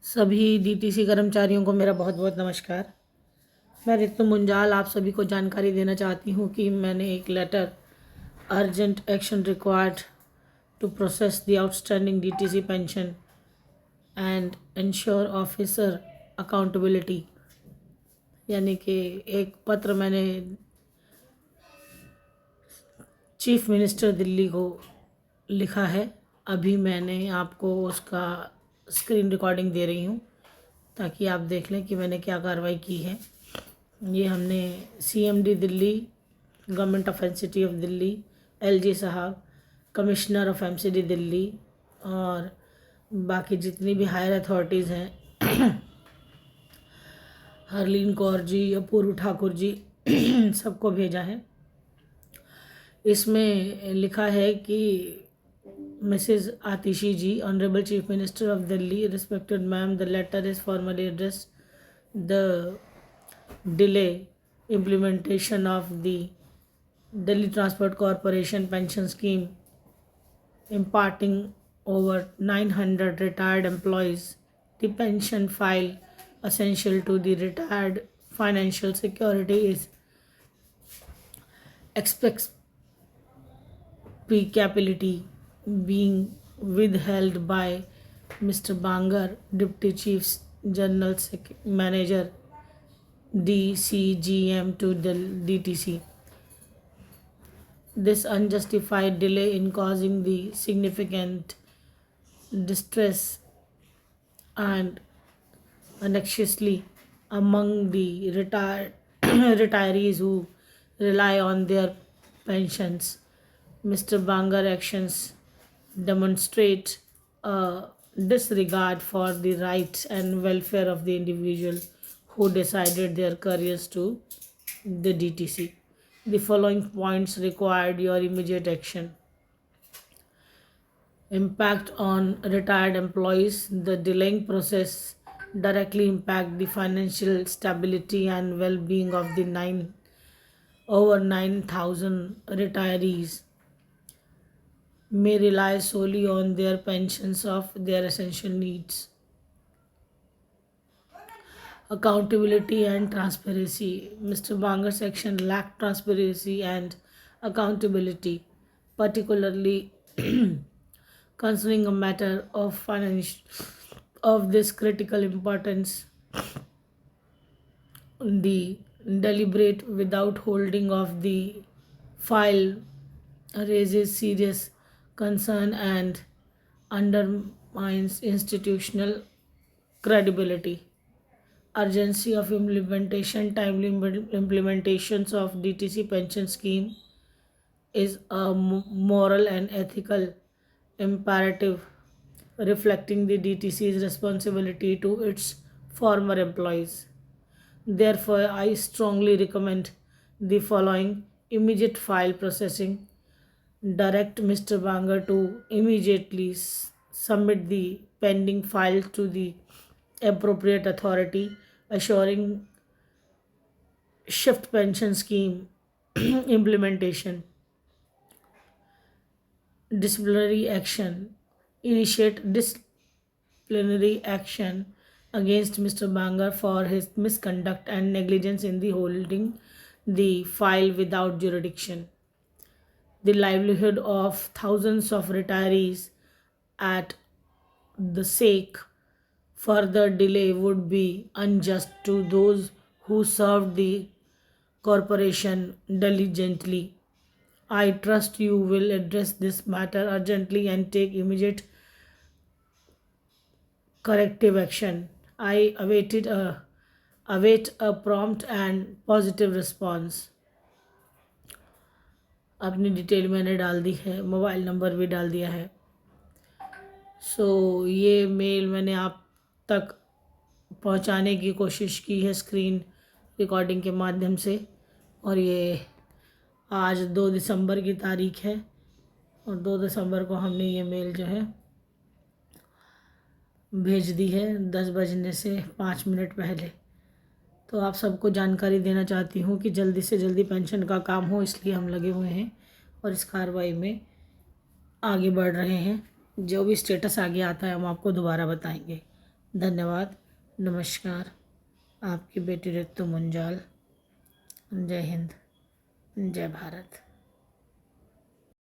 सभी डीटीसी कर्मचारियों को मेरा बहुत बहुत नमस्कार। मैं रितु मुंजाल आप सभी को जानकारी देना चाहती हूँ कि मैंने एक letter urgent action required to process the outstanding DTC pension and ensure officer accountability, यानी कि एक पत्र मैंने चीफ मिनिस्टर दिल्ली को लिखा है। अभी मैंने आपको उसका स्क्रीन रिकॉर्डिंग दे रही हूँ ताकि आप देख लें कि मैंने क्या कार्रवाई की है। ये हमने CMD Delhi, government of NCT of Delhi, LG साहब, कमिश्नर ऑफ एमसीडी दिल्ली और बाकी जितनी भी हायर अथॉरिटीज़ हैं हरलीन कौर जी, अपूर्व ठाकुर जी सबको भेजा है। इसमें लिखा है कि Mrs. Atishi ji, Honorable Chief Minister of Delhi, respected ma'am, the letter is formally addressed the delay implementation of the Delhi Transport Corporation pension scheme, imparting over 900 retired employees the pension file essential to the retired financial security is explicability being withheld by Mr. Bangar, Deputy Chief General Manager DCGM to the DTC. This unjustified delay in causing the significant distress and anxiously among the retirees who rely on their pensions. Mr. Bangar actions demonstrate a disregard for the rights and welfare of the individual who decided their careers to the DTC. The following points required your immediate action. Impact on retired employees. The delaying process directly impact the financial stability and well-being of the over 9,000 retirees may rely solely on their pensions of their essential needs. Accountability and transparency. Mr. Bangar's action lacked transparency and accountability, particularly concerning a matter of finance of this critical importance. The deliberate without holding of the file raises serious concern and undermines institutional credibility. Urgency of implementation. Timely implementations of DTC pension scheme is a moral and ethical imperative reflecting the DTC's responsibility to its former employees. Therefore, I strongly recommend the following: immediate file processing. Direct Mr. Bangar to immediately submit the pending file to the appropriate authority, assuring shift pension scheme implementation. Disciplinary action. Initiate disciplinary action against Mr. Bangar for his misconduct and negligence in the holding the file without jurisdiction. The livelihood of thousands of retirees at the sake further delay would be unjust to those who served the corporation diligently. I trust you will address this matter urgently and take immediate corrective action. I await a prompt and positive response. अपनी detail मैंने डाल दी है, mobile number भी डाल दिया है। ये mail मैंने आप तक पहुंचाने की कोशिश की है स्क्रीन रिकॉर्डिंग के माध्यम से, और ये आज 2 दिसंबर की तारीख है और 2 दिसंबर को हमने ये मेल जो है भेज दी है 10 बजने से 5 मिनट पहले। तो आप सबको जानकारी देना चाहती हूँ कि जल्दी से जल्दी पेंशन का काम हो, इसलिए हम लगे हुए हैं और इस कार्रवाई में आगे बढ़ रहे हैं। जो भी स्टेटस आगे आता है हम आपको दोबारा बताएंगे। धन्यवाद। नमस्कार। आपकी बेटी ऋतु मुंजाल। जय हिंद, जय भारत।